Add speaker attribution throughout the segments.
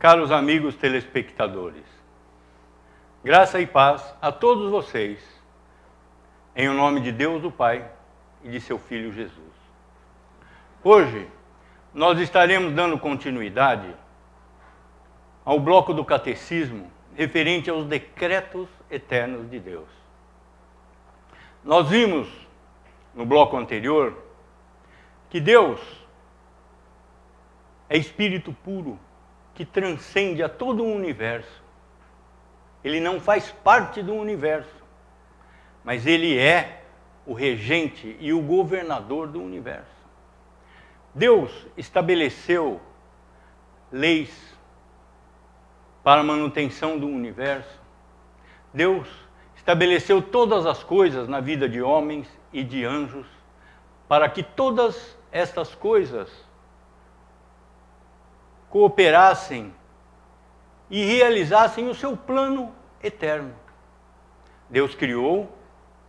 Speaker 1: Caros amigos telespectadores, graça e paz a todos vocês, em o nome de Deus o Pai e de seu Filho Jesus. Hoje, nós estaremos dando continuidade ao bloco do Catecismo referente aos decretos eternos de Deus. Nós vimos, no bloco anterior, que Deus é Espírito puro, que transcende a todo o universo. Ele não faz parte do universo, mas Ele é o regente e o governador do universo. Deus estabeleceu leis para a manutenção do universo. Deus estabeleceu todas as coisas na vida de homens e de anjos, para que todas estas coisas cooperassem e realizassem o seu plano eterno. Deus criou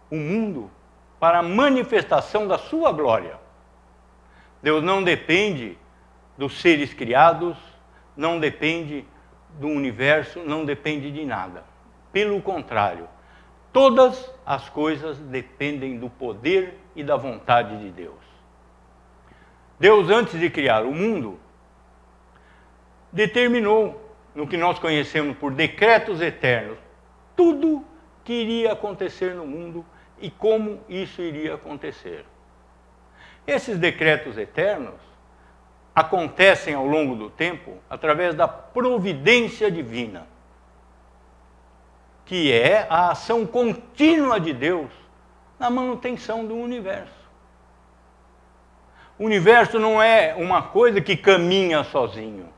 Speaker 1: o mundo para a manifestação da sua glória. Deus não depende dos seres criados, não depende do universo, não depende de nada. Pelo contrário, todas as coisas dependem do poder e da vontade de Deus. Deus, antes de criar o mundo, determinou, no que nós conhecemos por decretos eternos, tudo que iria acontecer no mundo e como isso iria acontecer. Esses decretos eternos acontecem ao longo do tempo através da providência divina, que é a ação contínua de Deus na manutenção do universo. O universo não é uma coisa que caminha sozinho.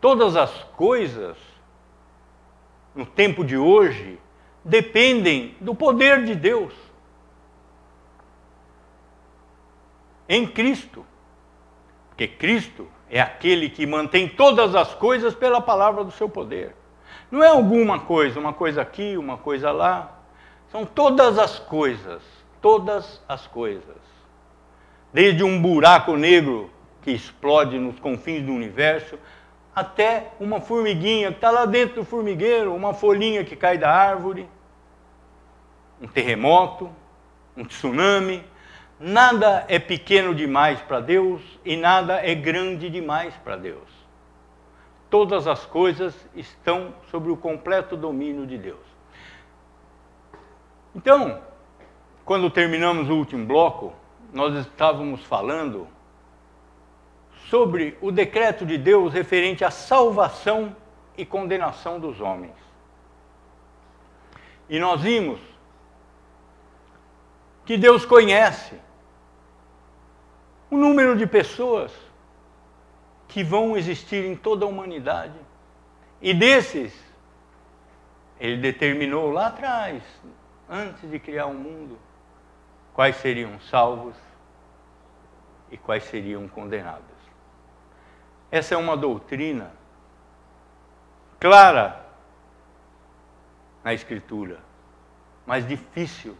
Speaker 1: Todas as coisas, no tempo de hoje, dependem do poder de Deus em Cristo. Porque Cristo é aquele que mantém todas as coisas pela palavra do seu poder. Não é alguma coisa, uma coisa aqui, uma coisa lá. São todas as coisas, todas as coisas. Desde um buraco negro que explode nos confins do universo, até uma formiguinha que está lá dentro do formigueiro, uma folhinha que cai da árvore, um terremoto, um tsunami. Nada é pequeno demais para Deus e nada é grande demais para Deus. Todas as coisas estão sob o completo domínio de Deus. Então, quando terminamos o último bloco, nós estávamos falando sobre o decreto de Deus referente à salvação e condenação dos homens. E nós vimos que Deus conhece o número de pessoas que vão existir em toda a humanidade. E desses, Ele determinou lá atrás, antes de criar o mundo, quais seriam salvos e quais seriam condenados. Essa é uma doutrina clara na Escritura, mas difícil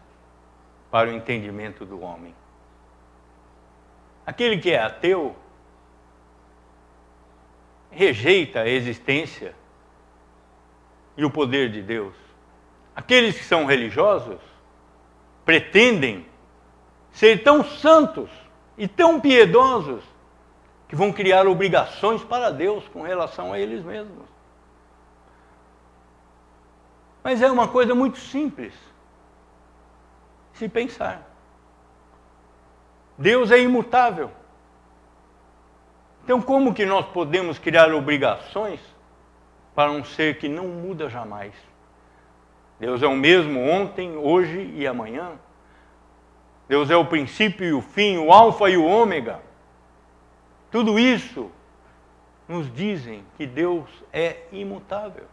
Speaker 1: para o entendimento do homem. Aquele que é ateu rejeita a existência e o poder de Deus. Aqueles que são religiosos pretendem ser tão santos e tão piedosos que vão criar obrigações para Deus com relação a eles mesmos. Mas é uma coisa muito simples se pensar. Deus é imutável. Então, como que nós podemos criar obrigações para um ser que não muda jamais? Deus é o mesmo ontem, hoje e amanhã. Deus é o princípio e o fim, o alfa e o ômega. Tudo isso nos dizem que Deus é imutável.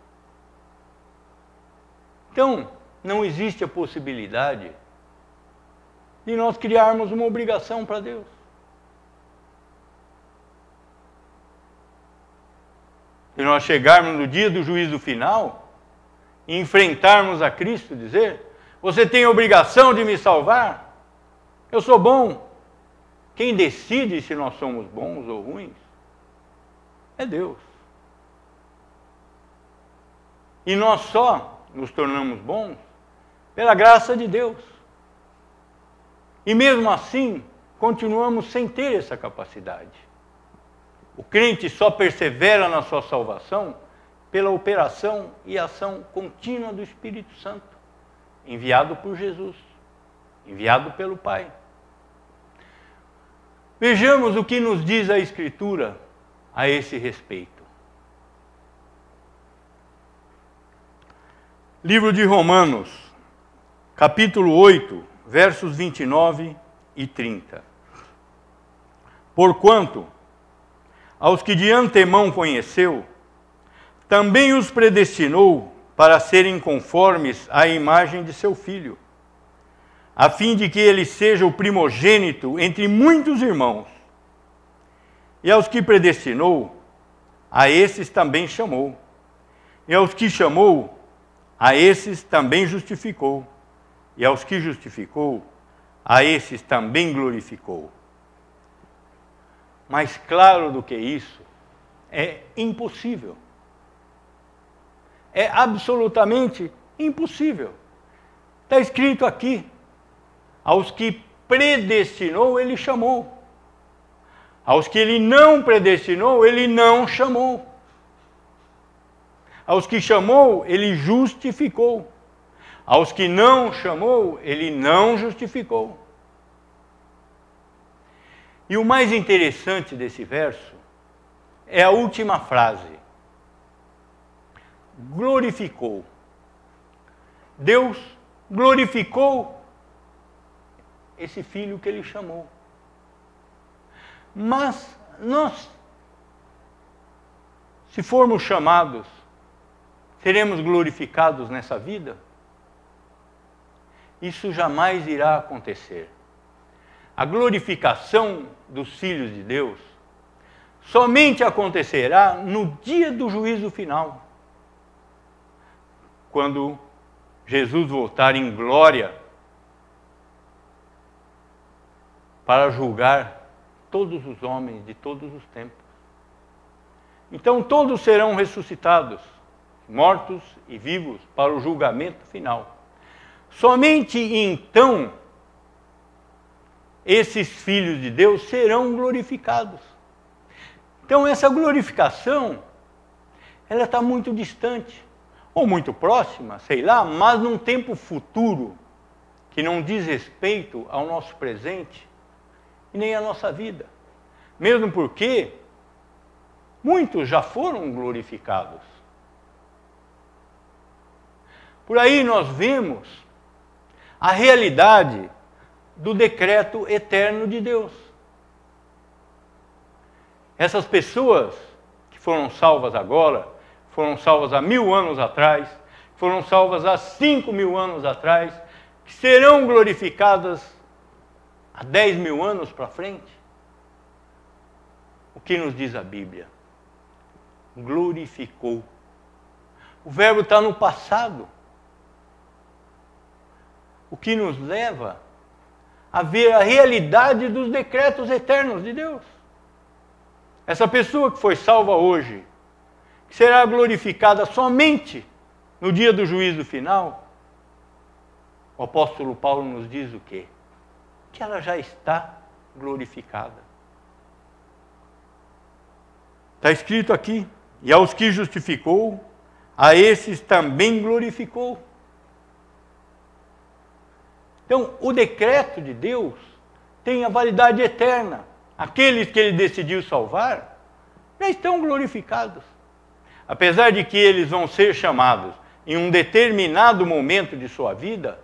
Speaker 1: Então, não existe a possibilidade de nós criarmos uma obrigação para Deus. De nós chegarmos no dia do juízo final e enfrentarmos a Cristo e dizer: você tem a obrigação de me salvar? Eu sou bom. Quem decide se nós somos bons ou ruins é Deus. E nós só nos tornamos bons pela graça de Deus. E mesmo assim, continuamos sem ter essa capacidade. O crente só persevera na sua salvação pela operação e ação contínua do Espírito Santo, enviado por Jesus, enviado pelo Pai. Vejamos o que nos diz a Escritura a esse respeito. Livro de Romanos, capítulo 8, versos 29 e 30. Porquanto, aos que de antemão conheceu, também os predestinou para serem conformes à imagem de seu Filho, a fim de que ele seja o primogênito entre muitos irmãos. E aos que predestinou, a esses também chamou. E aos que chamou, a esses também justificou. E aos que justificou, a esses também glorificou. Mais claro do que isso, é impossível. É absolutamente impossível. Está escrito aqui, aos que predestinou, ele chamou. Aos que ele não predestinou, ele não chamou. Aos que chamou, ele justificou. Aos que não chamou, ele não justificou. E o mais interessante desse verso é a última frase. Glorificou. Deus glorificou esse filho que ele chamou. Mas nós, se formos chamados, seremos glorificados nessa vida? Isso jamais irá acontecer. A glorificação dos filhos de Deus somente acontecerá no dia do juízo final, quando Jesus voltar em glória para julgar todos os homens de todos os tempos. Então todos serão ressuscitados, mortos e vivos, para o julgamento final. Somente então esses filhos de Deus serão glorificados. Então essa glorificação, ela está muito distante, ou muito próxima, sei lá, mas num tempo futuro, que não diz respeito ao nosso presente e nem à nossa vida. Mesmo porque muitos já foram glorificados. Por aí nós vemos a realidade do decreto eterno de Deus. Essas pessoas que foram salvas agora, foram salvas há 1000 anos atrás, foram salvas há 5000 anos atrás, que serão glorificadas há 10.000 anos para frente. O que nos diz a Bíblia? Glorificou. O verbo está no passado. O que nos leva a ver a realidade dos decretos eternos de Deus. Essa pessoa que foi salva hoje, que será glorificada somente no dia do juízo final, o apóstolo Paulo nos diz o quê? Que ela já está glorificada. Está escrito aqui, e aos que justificou, a esses também glorificou. Então, o decreto de Deus tem a validade eterna. Aqueles que ele decidiu salvar já estão glorificados. Apesar de que eles vão ser chamados em um determinado momento de sua vida,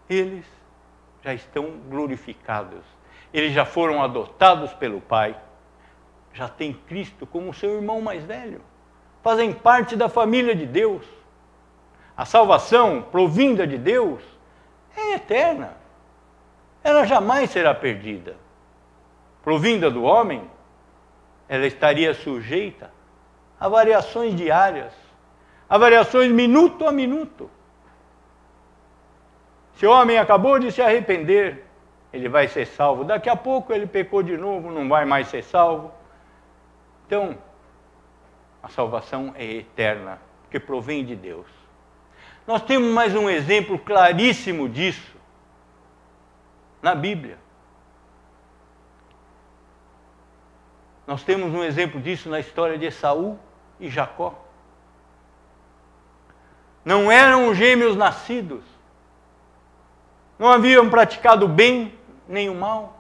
Speaker 1: eles já estão glorificados. Eles já foram adotados pelo Pai. Já têm Cristo como seu irmão mais velho. Fazem parte da família de Deus. A salvação provinda de Deus é eterna. Ela jamais será perdida. Provinda do homem, ela estaria sujeita a variações diárias, a variações minuto a minuto. Se o homem acabou de se arrepender, ele vai ser salvo. Daqui a pouco ele pecou de novo, não vai mais ser salvo. Então, A salvação é eterna, porque provém de Deus. Nós temos mais um exemplo claríssimo disso na Bíblia. Nós temos um exemplo disso na história de Esaú e Jacó. Não eram gêmeos nascidos. Não haviam praticado o bem nem o mal.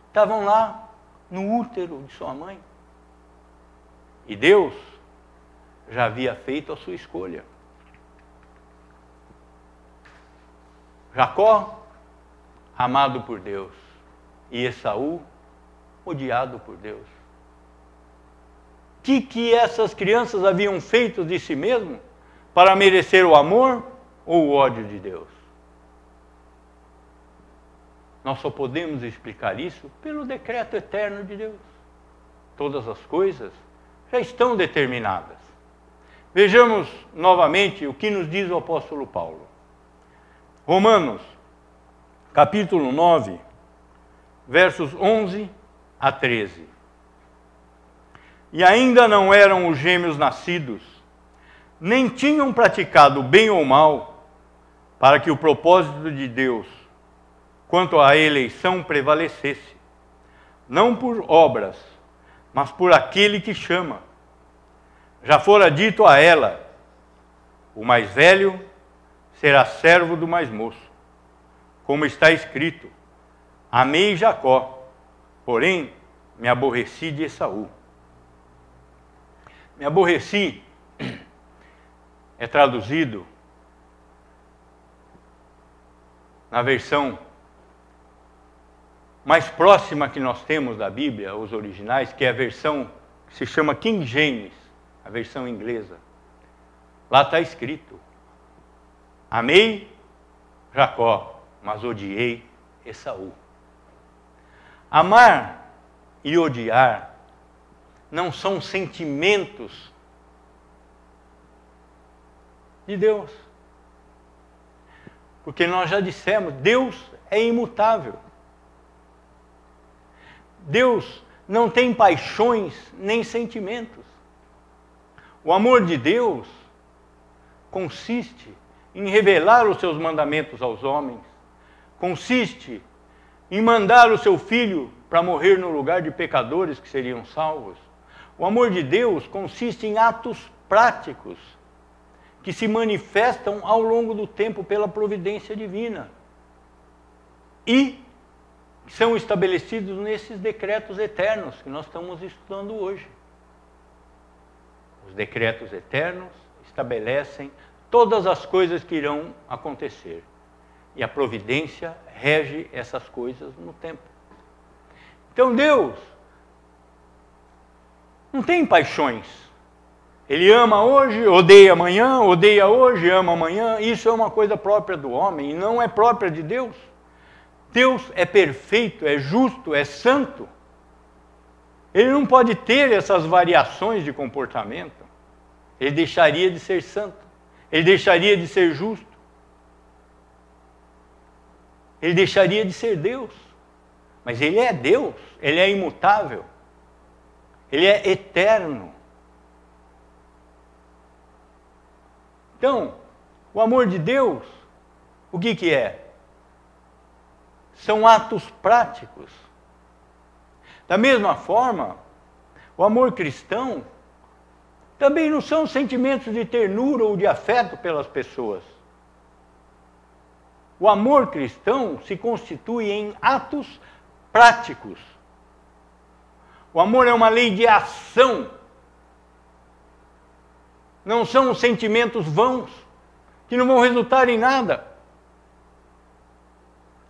Speaker 1: Estavam lá no útero de sua mãe. E Deus já havia feito a sua escolha. Jacó, amado por Deus, e Esaú, odiado por Deus. O que essas crianças haviam feito de si mesmo para merecer o amor ou o ódio de Deus? Nós só podemos explicar isso pelo decreto eterno de Deus. Todas as coisas já estão determinadas. Vejamos novamente o que nos diz o apóstolo Paulo. Romanos, capítulo 9, versos 11 a 13. E ainda não eram os gêmeos nascidos, nem tinham praticado bem ou mal, para que o propósito de Deus quanto à eleição prevalecesse, não por obras, mas por aquele que chama. Já fora dito a ela: o mais velho será servo do mais moço. Como está escrito: amei Jacó, porém me aborreci de Esaú. Me aborreci é traduzido na versão mais próxima que nós temos da Bíblia, os originais, que é a versão que se chama King James, a versão inglesa. Lá está escrito: amei Jacó, mas odiei Esaú. Amar e odiar não são sentimentos de Deus. Porque nós já dissemos, Deus é imutável. Deus não tem paixões nem sentimentos. O amor de Deus consiste em revelar os seus mandamentos aos homens, consiste em mandar o seu Filho para morrer no lugar de pecadores que seriam salvos. O amor de Deus consiste em atos práticos que se manifestam ao longo do tempo pela providência divina e são estabelecidos nesses decretos eternos que nós estamos estudando hoje. Os decretos eternos estabelecem todas as coisas que irão acontecer e a providência rege essas coisas no tempo. Então Deus não tem paixões. Ele ama hoje, odeia amanhã, odeia hoje, ama amanhã. Isso é uma coisa própria do homem e não é própria de Deus. Deus é perfeito, é justo, é santo. Ele não pode ter essas variações de comportamento. Ele deixaria de ser santo. Ele deixaria de ser justo. Ele deixaria de ser Deus. Mas Ele é Deus, Ele é imutável. Ele é eterno. Então, o amor de Deus, o que é? São atos práticos. Da mesma forma, o amor cristão também não são sentimentos de ternura ou de afeto pelas pessoas. O amor cristão se constitui em atos práticos. O amor é uma lei de ação. Não são sentimentos vãos, que não vão resultar em nada.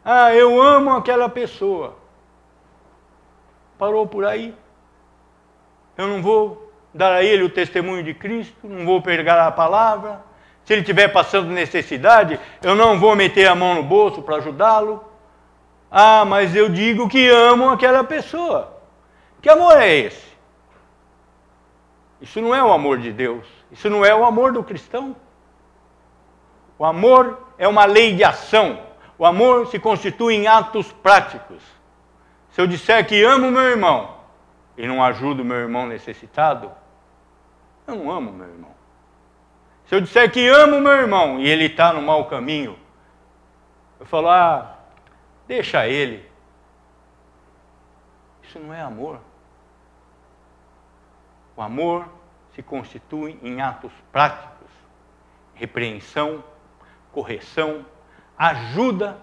Speaker 1: Ah, eu amo aquela pessoa. Parou por aí. Eu não vou dar a ele o testemunho de Cristo, não vou pregar a palavra. Se ele estiver passando necessidade, eu não vou meter a mão no bolso para ajudá-lo. Ah, mas eu digo que amo aquela pessoa. Que amor é esse? Isso não é o amor de Deus. Isso não é o amor do cristão. O amor é uma lei de ação. O amor se constitui em atos práticos. Se eu disser que amo meu irmão e não ajudo meu irmão necessitado, Eu não amo meu irmão. Se eu disser que amo meu irmão e ele está no mau caminho, eu falo, deixa ele. Isso não é amor. O amor se constitui em atos práticos, repreensão, correção, ajuda.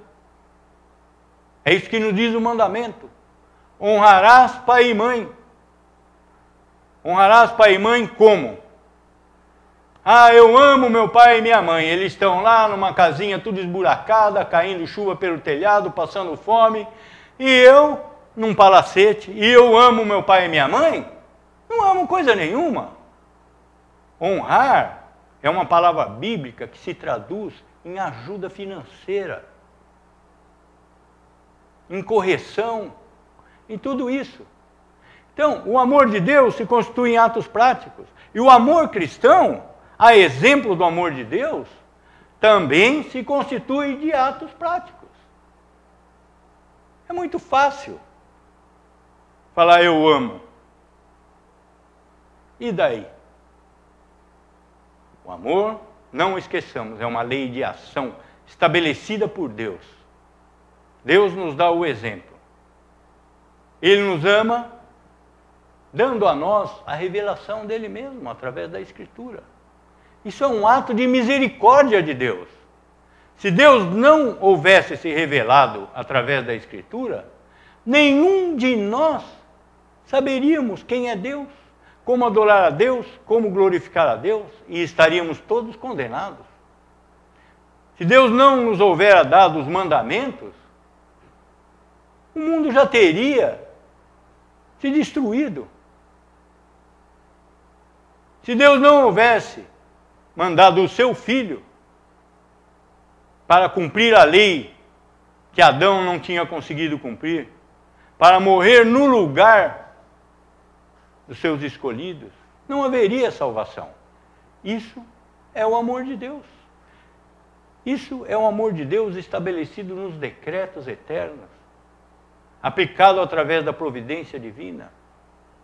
Speaker 1: É isso que nos diz o mandamento. Honrarás pai e mãe. Honrarás pai e mãe como? Eu amo meu pai e minha mãe. Eles estão lá numa casinha tudo esburacada, caindo chuva pelo telhado, passando fome. E eu, num palacete, e eu amo meu pai e minha mãe? Não amo coisa nenhuma. Honrar é uma palavra bíblica que se traduz em ajuda financeira, em correção, em tudo isso. Então, o amor de Deus se constitui em atos práticos. E o amor cristão, a exemplo do amor de Deus, também se constitui de atos práticos. É muito fácil falar eu amo. E daí? O amor, não esqueçamos, é uma lei de ação estabelecida por Deus. Deus nos dá o exemplo. Ele nos ama, dando a nós a revelação dele mesmo, através da Escritura. Isso é um ato de misericórdia de Deus. Se Deus não houvesse se revelado através da Escritura, nenhum de nós saberíamos quem é Deus, como adorar a Deus, como glorificar a Deus, e estaríamos todos condenados. Se Deus não nos houvera dado os mandamentos, o mundo já teria se destruído. Se Deus não houvesse mandado o seu Filho para cumprir a lei que Adão não tinha conseguido cumprir, para morrer no lugar dos seus escolhidos, não haveria salvação. Isso é o amor de Deus. Isso é o amor de Deus estabelecido nos decretos eternos, aplicado através da providência divina,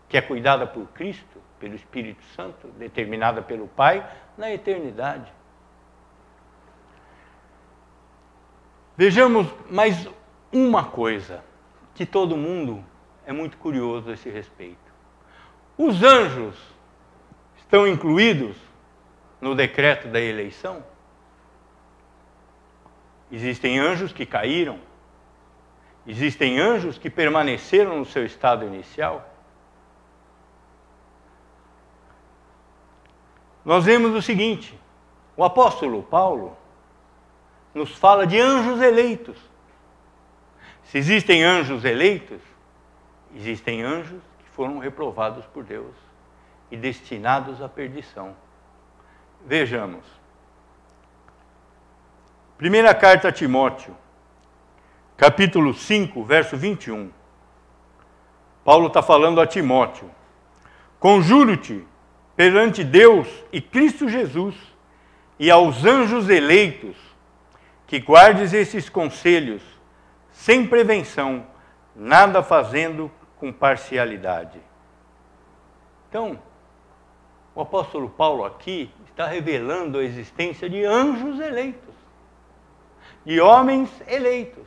Speaker 1: que é cuidada por Cristo, pelo Espírito Santo, determinada pelo Pai na eternidade. Vejamos mais uma coisa, que todo mundo é muito curioso a esse respeito. Os anjos estão incluídos no decreto da eleição? Existem anjos que caíram? Existem anjos que permaneceram no seu estado inicial? Nós vemos o seguinte, o apóstolo Paulo nos fala de anjos eleitos. Se existem anjos eleitos, existem anjos que foram reprovados por Deus e destinados à perdição. Vejamos. Primeira carta a Timóteo, capítulo 5, verso 21. Paulo está falando a Timóteo. Conjuro-te perante Deus e Cristo Jesus e aos anjos eleitos, que guardes esses conselhos sem prevenção, nada fazendo com parcialidade. Então, o apóstolo Paulo aqui está revelando a existência de anjos eleitos, de homens eleitos.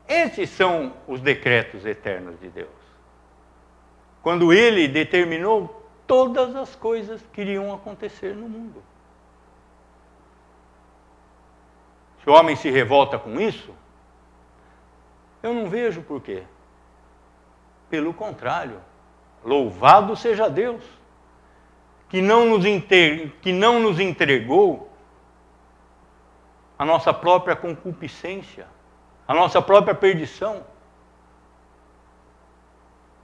Speaker 1: Esses são os decretos eternos de Deus. Quando ele determinou todas as coisas que iriam acontecer no mundo. Se o homem se revolta com isso, eu não vejo por quê. Pelo contrário, louvado seja Deus, que não nos entregou a nossa própria concupiscência, a nossa própria perdição.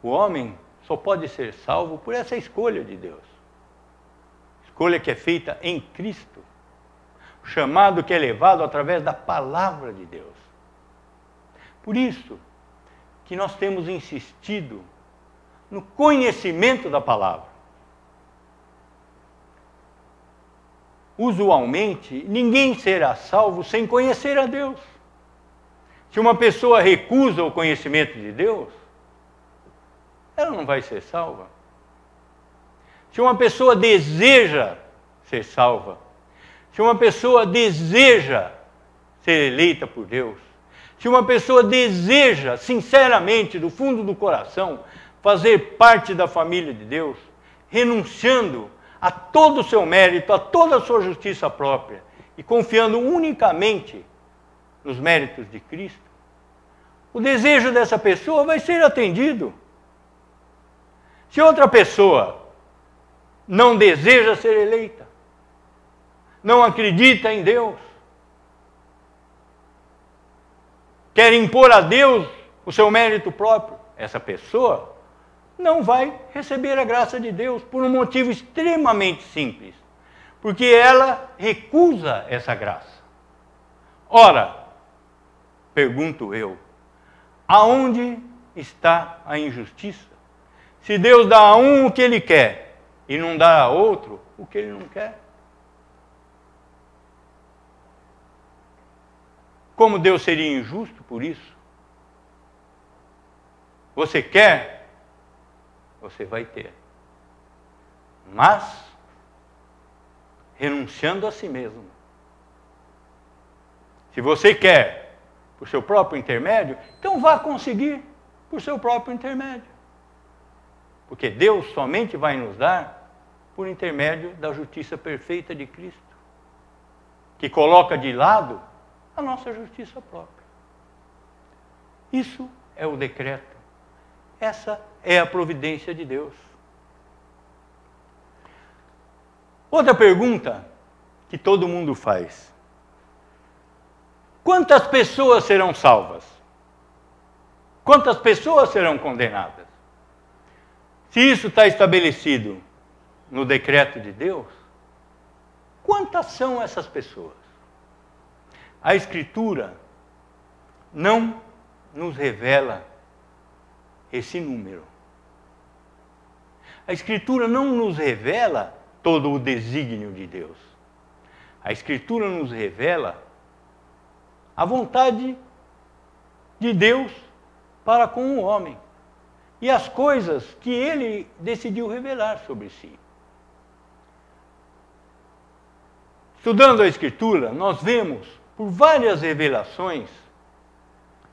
Speaker 1: O homem só pode ser salvo por essa escolha de Deus. Escolha que é feita em Cristo. O chamado que é levado através da palavra de Deus. Por isso que nós temos insistido no conhecimento da palavra. Usualmente, ninguém será salvo sem conhecer a Deus. Se uma pessoa recusa o conhecimento de Deus, ela não vai ser salva. se uma pessoa deseja ser salva, se uma pessoa deseja ser eleita por Deus, se uma pessoa deseja, sinceramente, do fundo do coração, fazer parte da família de Deus, renunciando a todo o seu mérito, a toda a sua justiça própria, e confiando unicamente nos méritos de Cristo, o desejo dessa pessoa vai ser atendido. Se outra pessoa não deseja ser eleita, não acredita em Deus, quer impor a Deus o seu mérito próprio, essa pessoa não vai receber a graça de Deus por um motivo extremamente simples, porque ela recusa essa graça. Ora, pergunto eu, aonde está a injustiça? Se Deus dá a um o que ele quer e não dá a outro o que ele não quer. Como Deus seria injusto por isso? Você quer, você vai ter. Mas, renunciando a si mesmo. Se você quer por seu próprio intermédio, então vá conseguir por seu próprio intermédio. Porque Deus somente vai nos dar por intermédio da justiça perfeita de Cristo, que coloca de lado a nossa justiça própria. Isso é o decreto. Essa é a providência de Deus. Outra pergunta que todo mundo faz: quantas pessoas serão salvas? Quantas pessoas serão condenadas? Se isso está estabelecido no decreto de Deus, quantas são essas pessoas? A Escritura não nos revela esse número. A Escritura não nos revela todo o desígnio de Deus. A Escritura nos revela a vontade de Deus para com o homem e as coisas que ele decidiu revelar sobre si. Estudando a Escritura, nós vemos por várias revelações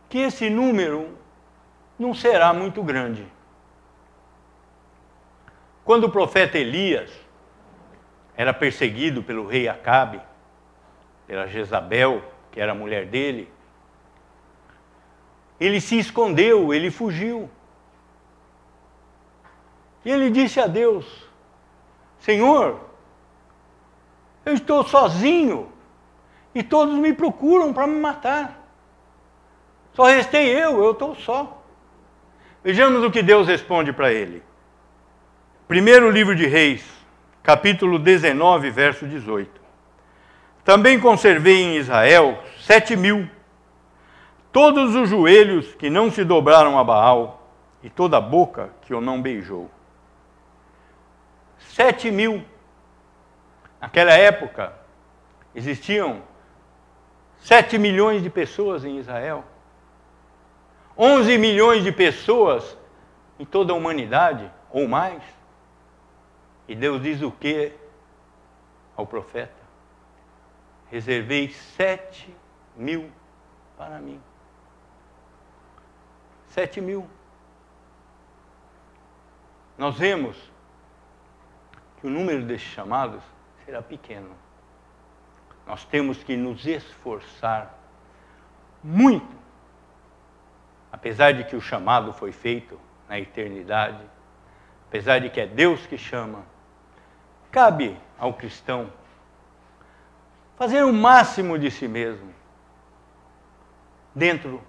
Speaker 1: que esse número não será muito grande. Quando o profeta Elias era perseguido pelo rei Acabe, pela Jezabel, que era a mulher dele, ele se escondeu, ele fugiu. E ele disse a Deus: Senhor, eu estou sozinho e todos me procuram para me matar. Só restei eu estou só. Vejamos o que Deus responde para ele. Primeiro livro de Reis, capítulo 19, verso 18. Também conservei em Israel 7.000, todos os joelhos que não se dobraram a Baal, e toda a boca que o não beijou. 7.000. Naquela época, existiam 7 milhões de pessoas em Israel. 11 milhões de pessoas em toda a humanidade, ou mais. E Deus diz o que ao profeta? Reservei 7.000 para mim. 7.000. Nós vemos que o número desses chamados será pequeno. Nós temos que nos esforçar muito, apesar de que o chamado foi feito na eternidade, apesar de que é Deus que chama, cabe ao cristão fazer o máximo de si mesmo, dentro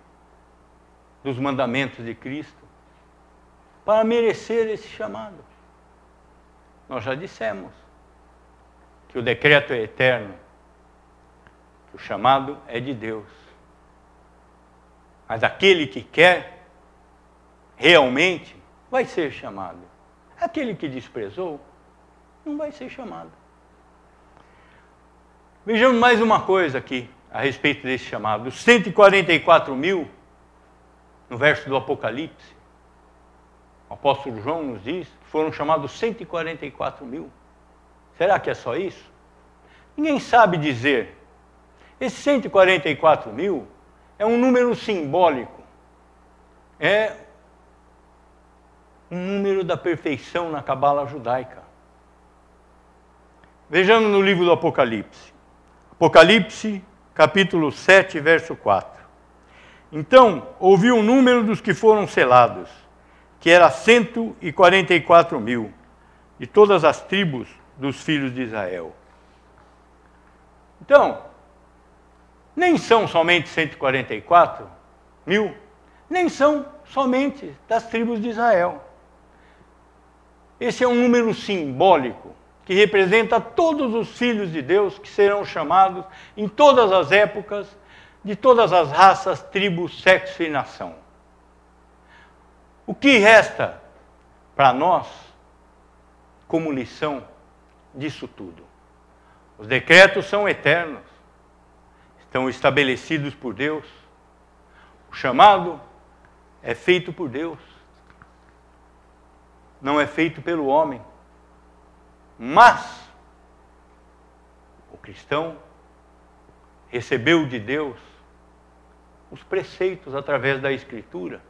Speaker 1: dos mandamentos de Cristo, para merecer esse chamado. Nós já dissemos que o decreto é eterno, que o chamado é de Deus. Mas aquele que quer, realmente, vai ser chamado. Aquele que desprezou, não vai ser chamado. Vejamos mais uma coisa aqui, a respeito desse chamado. Os 144.000, no verso do Apocalipse, o apóstolo João nos diz, foram chamados 144 mil. Será que é só isso? Ninguém sabe dizer. Esse 144 mil é um número simbólico. É um número da perfeição na cabala judaica. Vejamos no livro do Apocalipse. Apocalipse, capítulo 7, verso 4. Então, ouvi o número dos que foram selados, que era 144 mil, de todas as tribos dos filhos de Israel. Então, nem são somente 144 mil, nem são somente das tribos de Israel. Esse é um número simbólico que representa todos os filhos de Deus que serão chamados em todas as épocas, de todas as raças, tribos, sexo e nação. O que resta para nós como lição disso tudo? Os decretos são eternos, estão estabelecidos por Deus. O chamado é feito por Deus, não é feito pelo homem. Mas o cristão recebeu de Deus os preceitos através da Escritura.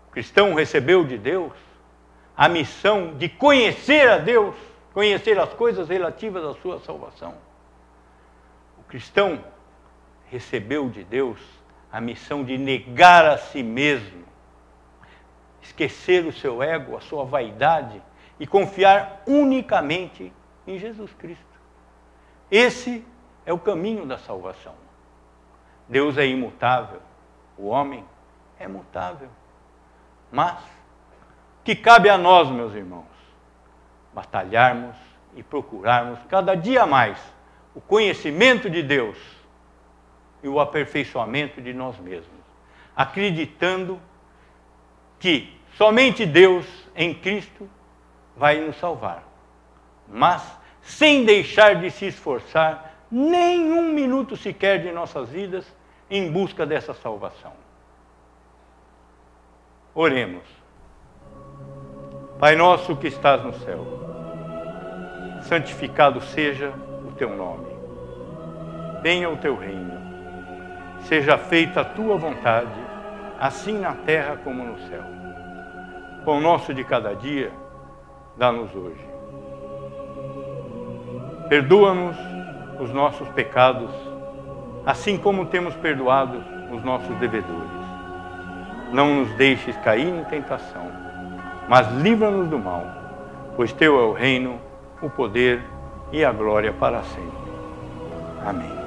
Speaker 1: O cristão recebeu de Deus a missão de conhecer a Deus, conhecer as coisas relativas à sua salvação. O cristão recebeu de Deus a missão de negar a si mesmo, esquecer o seu ego, a sua vaidade e confiar unicamente em Jesus Cristo. Esse é o caminho da salvação. Deus é imutável, o homem é mutável. Mas que cabe a nós, meus irmãos, batalharmos e procurarmos cada dia mais o conhecimento de Deus e o aperfeiçoamento de nós mesmos, acreditando que somente Deus em Cristo vai nos salvar, mas sem deixar de se esforçar nem um minuto sequer de nossas vidas em busca dessa salvação. Oremos. Pai nosso que estás no céu, santificado seja o teu nome. Venha o teu reino. Seja feita a tua vontade, assim na terra como no céu. Pão nosso de cada dia, dá-nos hoje. Perdoa-nos os nossos pecados, assim como temos perdoado os nossos devedores. Não nos deixes cair em tentação, mas livra-nos do mal, pois teu é o reino, o poder e a glória para sempre. Amém.